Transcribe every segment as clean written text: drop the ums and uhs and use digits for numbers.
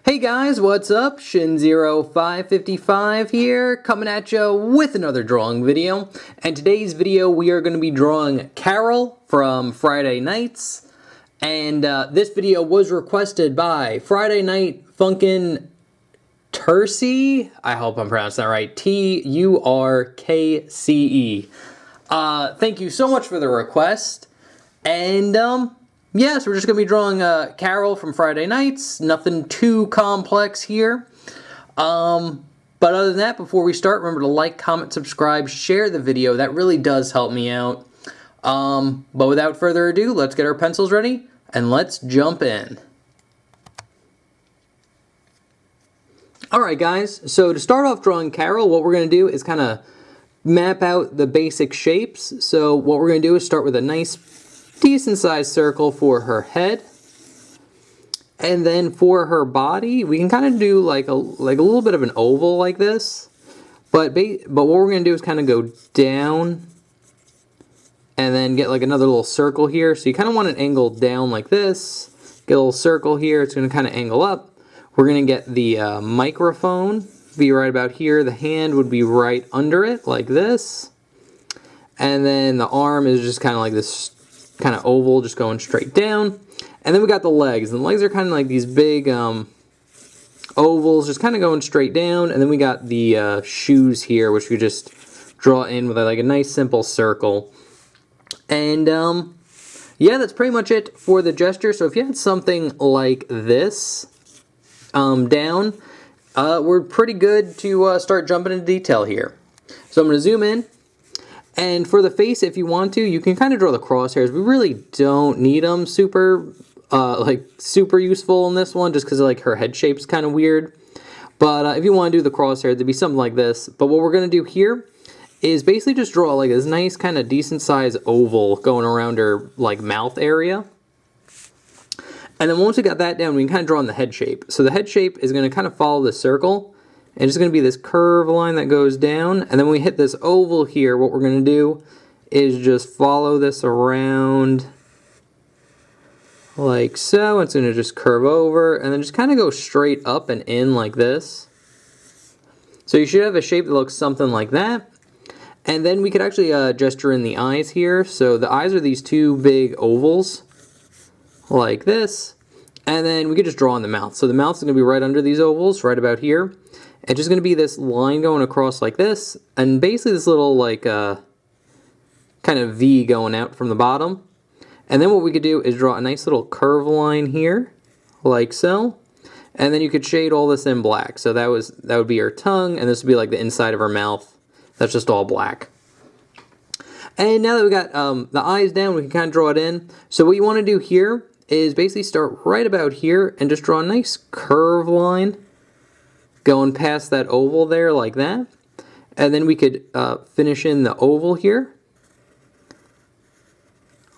Hey guys, what's up? Shin0555 here, coming at you with another drawing video. And today's video we are going to be drawing Carol from Friday Nights. And this video was requested by Friday Night Funkin Turkce. I hope I'm pronouncing that right. Turkce. Thank you so much for the request. And yeah, so we're just going to be drawing Carol from Friday Nights. Nothing too complex here. But other than that, before we start, remember to like, comment, subscribe, share the video. That really does help me out. But without further ado, let's get our pencils ready and let's jump in. Alright guys, so to start off drawing Carol, what we're going to do is kind of map out the basic shapes. So what we're going to do is start with a nice decent sized circle for her head, and then for her body we can kind of do like a little bit of an oval like this, but what we're going to do is kind of go down and then get like another little circle here. So you kind of want it angled down like this, get a little circle here, it's going to kind of angle up. We're going to get the microphone be right about here, the hand would be right under it like this, and then the arm is just kind of like this kind of oval, just going straight down. And then we got the legs, and the legs are kind of like these big ovals, just kind of going straight down. And then we got the shoes here, which we just draw in with like a nice simple circle. And yeah, that's pretty much it for the gesture. So if you had something like this down, we're pretty good to start jumping into detail here. So I'm going to zoom in. And for the face, if you want to, you can kind of draw the crosshairs. We really don't need them super useful in this one, just because like her head shape's kind of weird. But if you want to do the crosshairs, it'd be something like this. But what we're going to do here is basically just draw like this nice kind of decent sized oval going around her like mouth area. And then once we got that down, we can kind of draw in the head shape. So the head shape is going to kind of follow the circle. And it's going to be this curved line that goes down. And then when we hit this oval here, what we're going to do is just follow this around like so. It's going to just curve over and then just kind of go straight up and in like this. So you should have a shape that looks something like that. And then we could actually gesture in the eyes here. So the eyes are these two big ovals like this. And then we could just draw in the mouth. So the mouth is going to be right under these ovals, right about here. It's just going to be this line going across like this, and basically this little like kind of V going out from the bottom. And then what we could do is draw a nice little curve line here, like so. And then you could shade all this in black. So that would be her tongue, and this would be like the inside of her mouth. That's just all black. And now that we got the eyes down, we can kind of draw it in. So what you want to do here is basically start right about here and just draw a nice curve line going past that oval there like that. And then we could finish in the oval here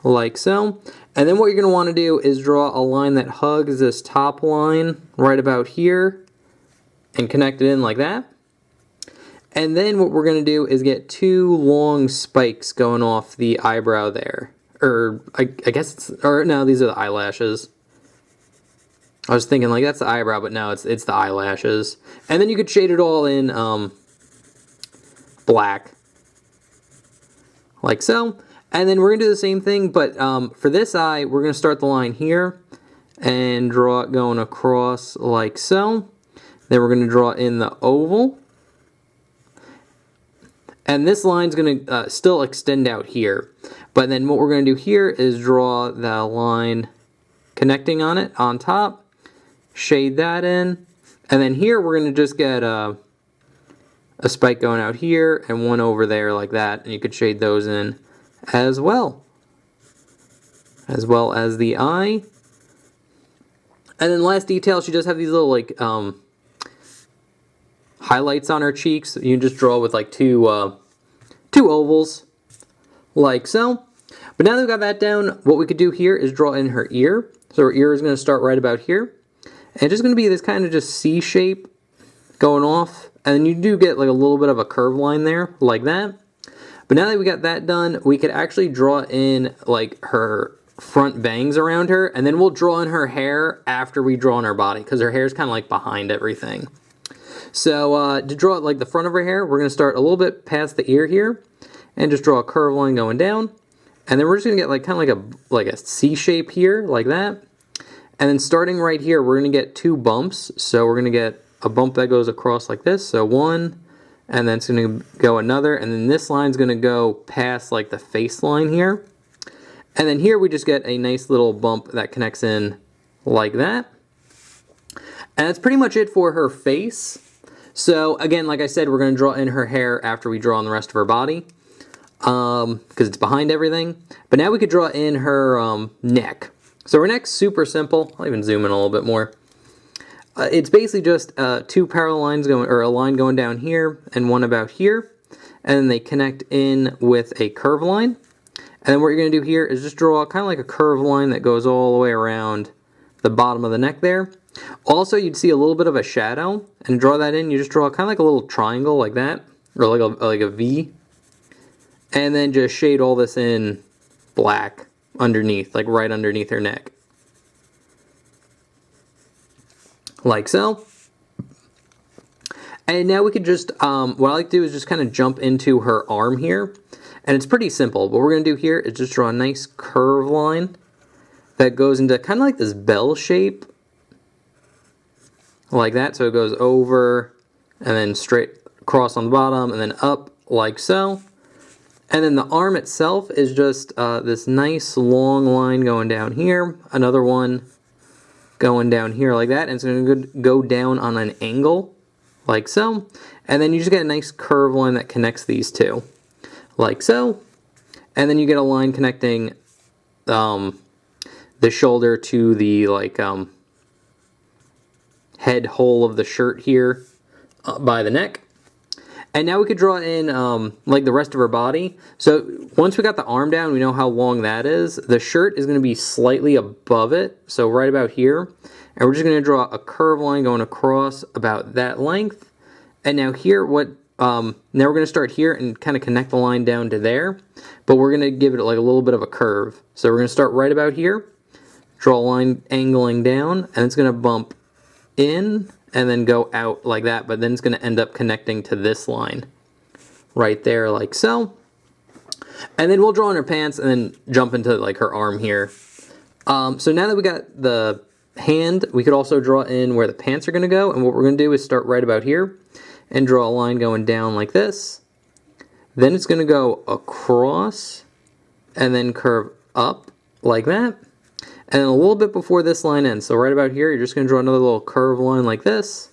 like so. And then what you're going to want to do is draw a line that hugs this top line right about here and connect it in like that. And then what we're going to do is get two long spikes going off the eyebrow there. Or I guess it's, or no, these are the eyelashes. I was thinking like that's the eyebrow, but no, it's the eyelashes. And then you could shade it all in black, like so. And then we're gonna do the same thing, but for this eye, we're gonna start the line here and draw it going across like so. Then we're gonna draw in the oval, and this line's gonna still extend out here. But then what we're gonna do here is draw the line connecting on it on top. Shade that in, and then here we're going to just get a spike going out here and one over there like that, and you could shade those in as well as the eye. And then last detail, she does have these little like highlights on her cheeks. You can just draw with like two ovals like so. But now that we've got that down, what we could do here is draw in her ear. So her ear is going to start right about here. And it's just going to be this kind of just C shape going off. And then you do get like a little bit of a curve line there, like that. But now that we got that done, we could actually draw in like her front bangs around her, and then we'll draw in her hair after we draw in her body, because her hair is kind of like behind everything. So to draw like the front of her hair, we're going to start a little bit past the ear here, and just draw a curved line going down, and then we're just going to get like kind of like a C shape here, like that. And then starting right here, we're going to get 2 bumps. So we're going to get a bump that goes across like this, so 1, and then it's going to go another, and then this line's going to go past like the face line here. And then here we just get a nice little bump that connects in like that. And that's pretty much it for her face. So again, like I said, we're going to draw in her hair after we draw in the rest of her body, because it's behind everything. But now we could draw in her neck. So her neck's super simple. I'll even zoom in a little bit more. It's basically just 2 parallel lines going, or a line going down here and one about here, and then they connect in with a curved line. And then what you're going to do here is just draw kind of like a curved line that goes all the way around the bottom of the neck there. Also, you'd see a little bit of a shadow, and to draw that in, you just draw kind of like a little triangle like that, or like a V, and then just shade all this in black underneath, like right underneath her neck. Like so. And now we could just, what I like to do is just kind of jump into her arm here. And it's pretty simple. What we're going to do here is just draw a nice curve line that goes into kind of like this bell shape. Like that. So it goes over and then straight across on the bottom and then up like so. And then the arm itself is just this nice long line going down here. Another one going down here like that. And it's going to go down on an angle like so. And then you just get a nice curve line that connects these two. Like so. And then you get a line connecting the shoulder to the like head hole of the shirt here by the neck. And now we could draw in like the rest of her body. So once we got the arm down, we know how long that is. The shirt is going to be slightly above it, so right about here. And we're just going to draw a curved line going across about that length. And now here, now we're going to start here and kind of connect the line down to there. But we're going to give it like a little bit of a curve. So we're going to start right about here, draw a line angling down, and it's going to bump in and then go out like that, but then it's going to end up connecting to this line right there like so. And then we'll draw in her pants and then jump into like her arm here. So now that we got the hand, we could also draw in where the pants are going to go, and what we're going to do is start right about here and draw a line going down like this. Then it's going to go across and then curve up like that. And then a little bit before this line ends, so right about here, you're just going to draw another little curved line like this.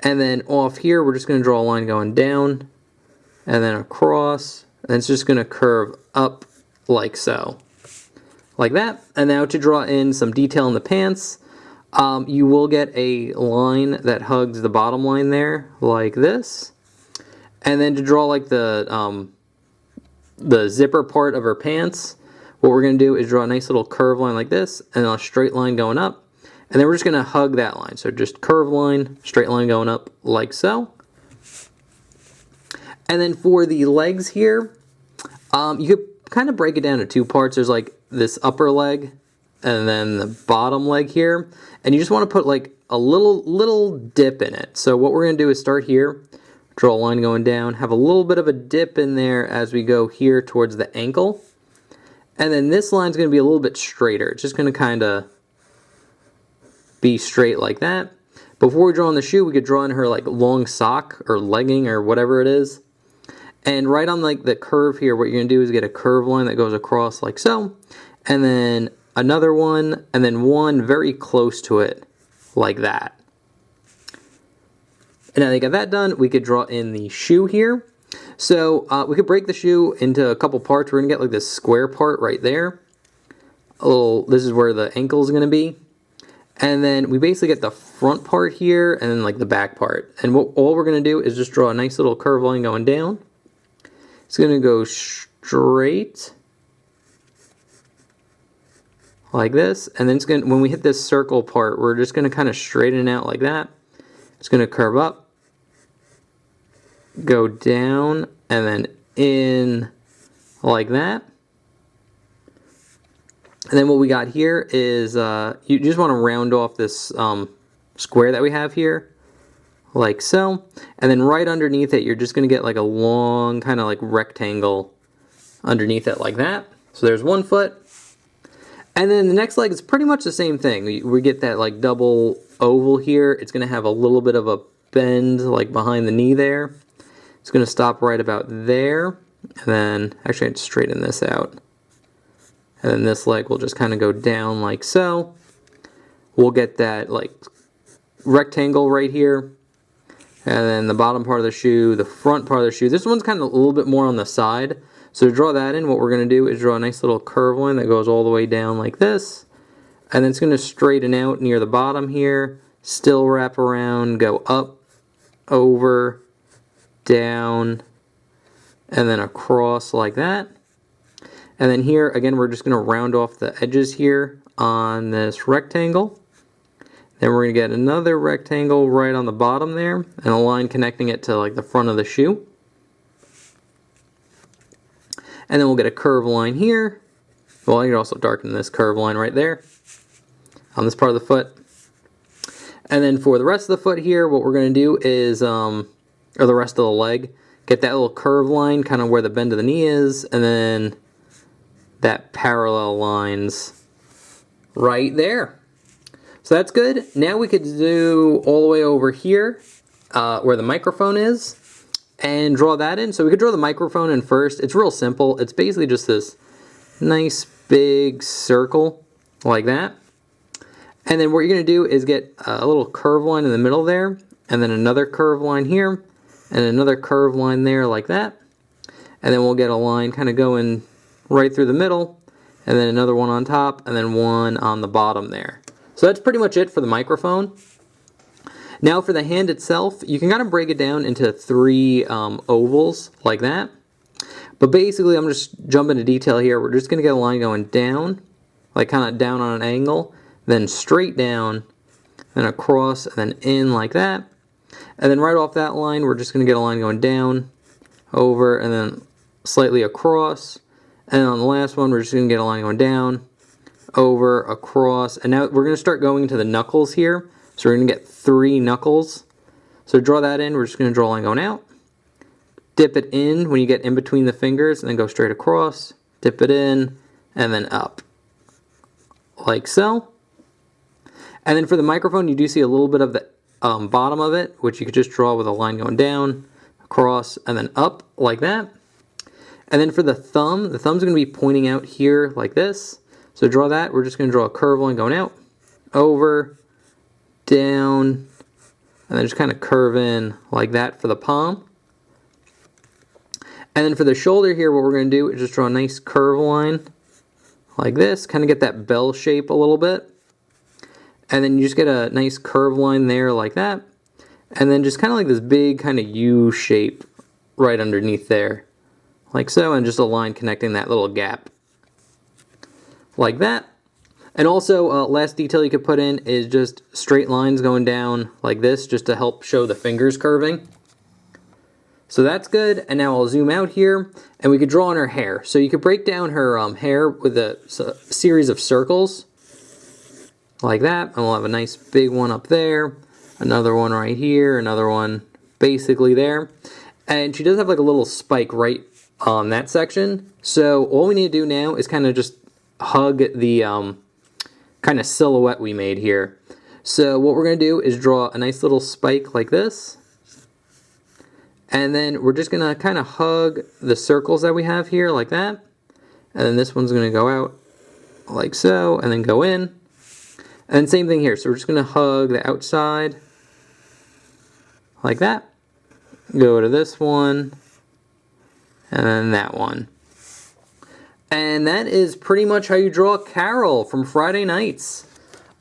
And then off here, we're just going to draw a line going down, and then across, and it's just going to curve up like so. Like that. And now to draw in some detail in the pants, you will get a line that hugs the bottom line there, like this. And then to draw like the zipper part of her pants, what we're going to do is draw a nice little curved line like this, and then a straight line going up. And then we're just going to hug that line. So just curved line, straight line going up like so. And then for the legs here, you could kind of break it down to 2 parts. There's like this upper leg and then the bottom leg here. And you just want to put like a little dip in it. So what we're going to do is start here, draw a line going down, have a little bit of a dip in there as we go here towards the ankle. And then this line's going to be a little bit straighter. It's just going to kind of be straight like that. Before we draw on the shoe, we could draw in her like long sock or legging or whatever it is. And right on like the curve here, what you're going to do is get a curved line that goes across like so. And then another one, and then one very close to it like that. And now that you got that done, we could draw in the shoe here. So we could break the shoe into a couple parts. We're going to get like this square part right there. This is where the ankle is going to be. And then we basically get the front part here and then like the back part. And all we're going to do is just draw a nice little curved line going down. It's going to go straight like this. And then it's going when we hit this circle part, we're just going to kind of straighten it out like that. It's going to curve up, go down, and then in like that. And then what we got here is you just want to round off this square that we have here, like so. And then right underneath it, you're just going to get like a long kind of like rectangle underneath it like that. So there's one foot. And then the next leg is pretty much the same thing. We get that like double oval here. It's going to have a little bit of a bend like behind the knee there. It's going to stop right about there. And then, actually I'd straighten this out. And then this leg will just kind of go down like so. We'll get that like rectangle right here. And then the bottom part of the shoe, the front part of the shoe. This one's kind of a little bit more on the side. So to draw that in, what we're going to do is draw a nice little curve line that goes all the way down like this. And then it's going to straighten out near the bottom here. Still wrap around, go up, over, down, and then across like that. And then here, again, we're just going to round off the edges here on this rectangle. Then we're going to get another rectangle right on the bottom there, and a line connecting it to like the front of the shoe. And then we'll get a curve line here. Well, you can also darken this curve line right there on this part of the foot. And then for the rest of the foot here, what we're going to do is, or the rest of the leg, get that little curve line kind of where the bend of the knee is, and then that parallel lines right there. So that's good. Now we could do all the way over here where the microphone is and draw that in. So we could draw the microphone in first. It's real simple. It's basically just this nice big circle like that. And then what you're going to do is get a little curve line in the middle there, and then another curve line here, and another curve line there like that. And then we'll get a line kind of going right through the middle, and then another one on top, and then one on the bottom there. So that's pretty much it for the microphone. Now for the hand itself, you can kind of break it down into three ovals like that. But basically, I'm just jumping into detail here. We're just going to get a line going down, like kind of down on an angle, then straight down, then across, and then in like that. And then right off that line, we're just going to get a line going down, over, and then slightly across. And on the last one, we're just going to get a line going down, over, across. And now we're going to start going into the knuckles here. So we're going to get 3 knuckles. So to draw that in, we're just going to draw a line going out. Dip it in when you get in between the fingers, and then go straight across. Dip it in, and then up. Like so. And then for the microphone, you do see a little bit of the bottom of it, which you could just draw with a line going down, across, and then up, like that. And then for the thumb's going to be pointing out here like this. So to draw that, we're just going to draw a curve line going out, over, down, and then just kind of curve in like that for the palm. And then for the shoulder here, what we're going to do is just draw a nice curve line like this, kind of get that bell shape a little bit. And then you just get a nice curve line there like that. And then just kind of like this big kind of U shape right underneath there. Like so, and just a line connecting that little gap. Like that. And also, last detail you could put in is just straight lines going down like this, just to help show the fingers curving. So that's good. And now I'll zoom out here, and we could draw on her hair. So you could break down her hair with a series of circles. Like that, and we'll have a nice big one up there, another one right here, another one basically there. And she does have like a little spike right on that section. So all we need to do now is kind of just hug the kind of silhouette we made here. So what we're going to do is draw a nice little spike like this. And then we're just going to kind of hug the circles that we have here like that. And then this one's going to go out like so, and then go in. And same thing here, so we're just going to hug the outside like that. Go to this one, and then that one. And that is pretty much how you draw Carol from Friday Nights.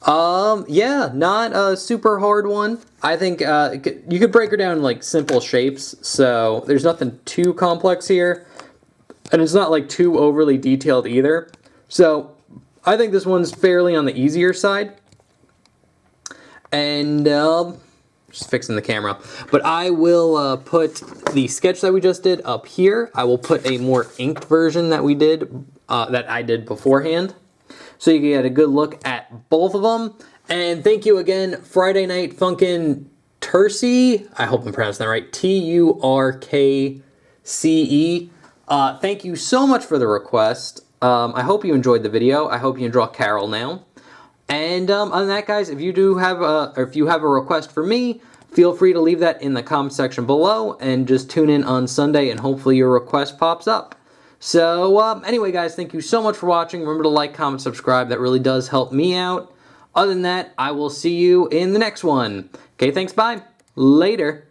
Yeah, not a super hard one. I think you could break her down in like simple shapes, so there's nothing too complex here. And it's not like too overly detailed either. So I think this one's fairly on the easier side. And just fixing the camera. But I will put the sketch that we just did up here. I will put a more inked version that we did, that I did beforehand. so you can get a good look at both of them. And thank you again, Friday Night Funkin' Turkey. I hope I'm pronouncing that right. Turkce. Thank you so much for the request. I hope you enjoyed the video. I hope you enjoy Carol now. And other than that, guys, if you do have a request for me, feel free to leave that in the comment section below, and just tune in on Sunday, and hopefully your request pops up. So anyway, guys, thank you so much for watching. Remember to like, comment, subscribe. That really does help me out. Other than that, I will see you in the next one. Okay, thanks. Bye. Later.